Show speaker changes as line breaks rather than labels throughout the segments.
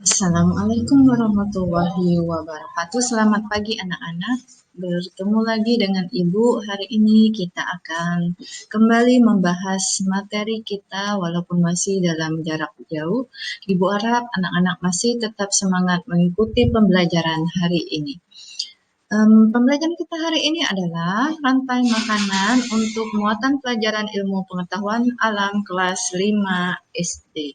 Assalamualaikum warahmatullahi wabarakatuh. Selamat pagi anak-anak. Bertemu lagi dengan Ibu. Hari ini kita akan kembali membahas materi kita walaupun masih dalam jarak jauh. Ibu harap anak-anak masih tetap semangat mengikuti pembelajaran hari ini. Pembelajaran kita hari ini adalah rantai makanan untuk muatan pelajaran ilmu pengetahuan alam kelas 5 SD.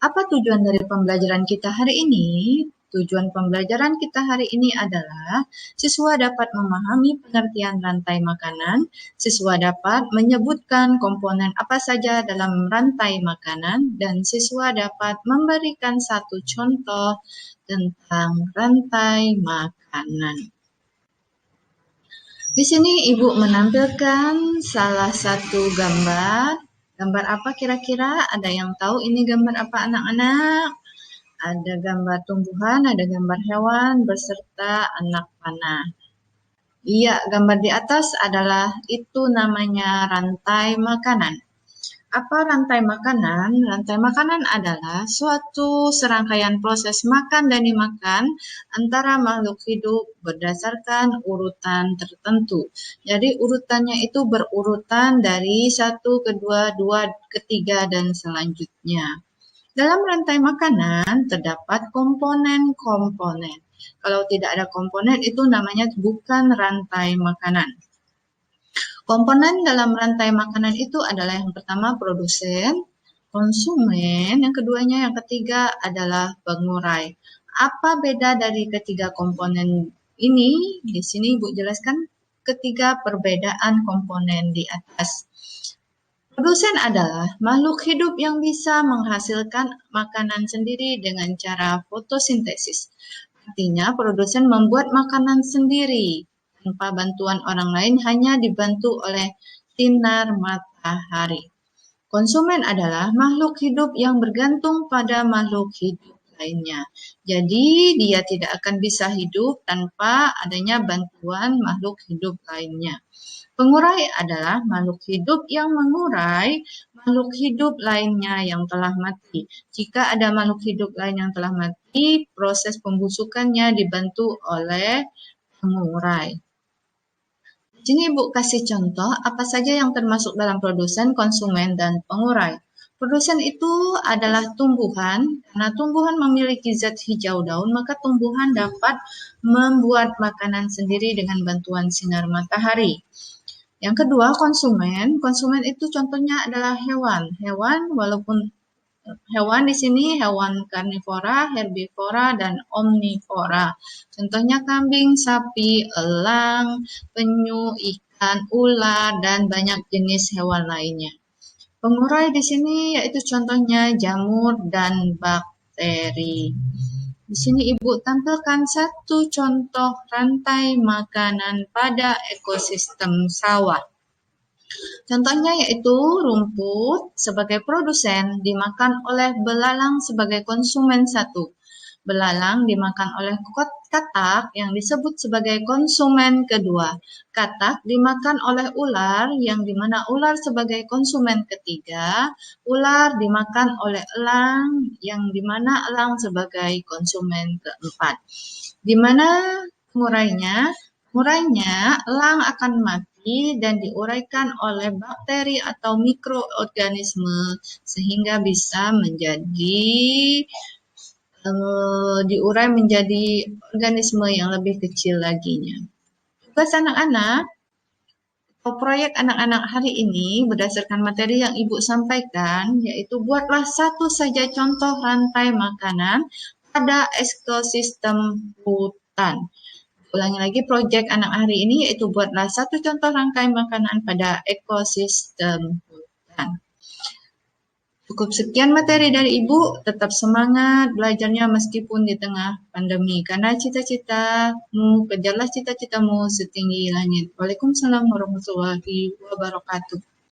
Apa tujuan dari pembelajaran kita hari ini? Tujuan pembelajaran kita hari ini adalah siswa dapat memahami pengertian rantai makanan, siswa dapat menyebutkan komponen apa saja dalam rantai makanan, dan siswa dapat memberikan satu contoh tentang rantai makanan. Di sini Ibu menampilkan salah satu gambar. Gambar apa kira-kira? Ada yang tahu ini gambar apa anak-anak? Ada gambar tumbuhan, ada gambar hewan, beserta anak panah. Iya, gambar di atas adalah itu namanya rantai makanan. Apa rantai makanan? Rantai makanan adalah suatu serangkaian proses makan dan dimakan antara makhluk hidup berdasarkan urutan tertentu. Jadi urutannya itu berurutan dari 1, kedua, 2, ketiga, dan selanjutnya. Dalam rantai makanan terdapat komponen-komponen. Kalau tidak ada komponen itu namanya bukan rantai makanan. Komponen dalam rantai makanan itu adalah yang pertama produsen, konsumen, yang keduanya, yang ketiga adalah pengurai. Apa beda dari ketiga komponen ini? Di sini Ibu jelaskan ketiga perbedaan komponen di atas. Produsen adalah makhluk hidup yang bisa menghasilkan makanan sendiri dengan cara fotosintesis. Artinya produsen membuat makanan sendiri tanpa bantuan orang lain, hanya dibantu oleh sinar matahari. Konsumen adalah makhluk hidup yang bergantung pada makhluk hidup lainnya. Jadi dia tidak akan bisa hidup tanpa adanya bantuan makhluk hidup lainnya. Pengurai adalah makhluk hidup yang mengurai makhluk hidup lainnya yang telah mati. Jika ada makhluk hidup lain yang telah mati, proses pembusukannya dibantu oleh pengurai. Di sini Ibu kasih contoh apa saja yang termasuk dalam produsen, konsumen, dan pengurai. Produsen itu adalah tumbuhan. Karena tumbuhan memiliki zat hijau daun, maka tumbuhan dapat membuat makanan sendiri dengan bantuan sinar matahari. Yang kedua, konsumen. Konsumen itu contohnya adalah hewan. Hewan di sini hewan karnivora, herbivora, dan omnivora. Contohnya kambing, sapi, elang, penyu, ikan, ular, dan banyak jenis hewan lainnya. Pengurai di sini yaitu contohnya jamur dan bakteri. Di sini Ibu tampilkan satu contoh rantai makanan pada ekosistem sawah. Contohnya yaitu rumput sebagai produsen dimakan oleh belalang sebagai konsumen satu. Belalang dimakan oleh katak yang disebut sebagai konsumen kedua. Katak dimakan oleh ular yang dimana ular sebagai konsumen ketiga. Ular dimakan oleh elang yang dimana elang sebagai konsumen keempat. Dimana pengurainya? Pengurainya elang akan mati dan diuraikan oleh bakteri atau mikroorganisme sehingga bisa menjadi diurai menjadi organisme yang lebih kecil laginya. Tugas anak-anak atau proyek anak-anak hari ini berdasarkan materi yang Ibu sampaikan, yaitu buatlah satu saja contoh rantai makanan pada ekosistem hutan. Ulangi lagi proyek anak hari ini, yaitu buatlah satu contoh rantai makanan pada ekosistem hutan. Cukup sekian materi dari Ibu, tetap semangat belajarnya meskipun di tengah pandemi. Karena cita-citamu, kejarlah cita-citamu setinggi langit. Waalaikumsalam warahmatullahi wabarakatuh.